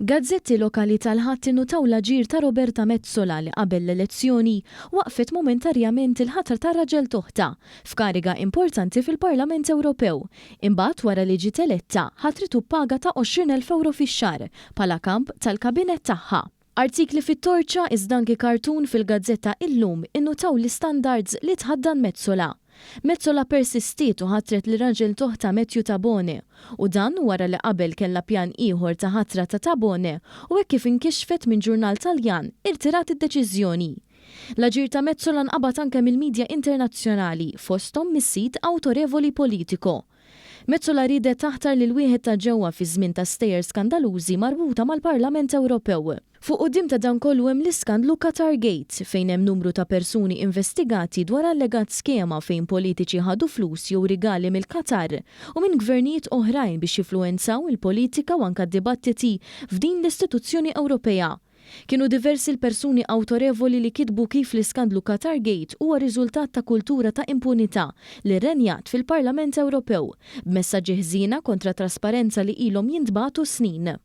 Gazzetti lokali tal-ħadd innutaw l-aġir ta' Roberta Metsola li qabel l-elezzjoni waqfet momentarjament il-ħatra ta' raġel toħta f'kariga importanti fil-Parlament Ewropew. Imbagħad wara li ġiet eletta ħatritu paga ta' 20,000 euro fix-xahar bħala kamp tal-kabinett tagħha. Artikli fit-torċa iżda anki kartun fil-Gazzetta Illum innutaw l-istandards li tħaddan Metsola. Metsola persistiet u ħatret li raġel toħta Matthew Tabone u dan wara li qabel kellha pjan ieħor ta' ħatra ta' Tabone u hekk kif inkixfet minn ġurnal Taljan irtirat id-deċiżjoni. L-aġir ta' Metsola nqabad anke mill-midja internazzjonali fosthom mis-sit Awtorevoli Politico. Metsola ridet taħtar lil wieħed ta' ġewwa fi żmien ta' stejjer skandalużi marbuta mal-Parlament Ewropew. Fuq quddiem ta' dan kollu hemm l-iskandlu Qatar Gate fejn hemm numru ta' persuni investigati dwar allegat skema fejn politiċi ħadu flus jew rigali mill-Qatar u minn gvernijiet oħrajn biex jinfluwenzaw il-politika u anke d-dibattiti f'din l-istituzzjoni Ewropea. Kienu diversi l-persuni awtorevoli li kitbu kif l-iskandlu Qatar Gate huwa riżultat ta' kultura ta' impunità li renjat fil-Parlament Ewropew b'messaġġi ħżiena kontra trasparenza li ilhom jintbagħtu snin.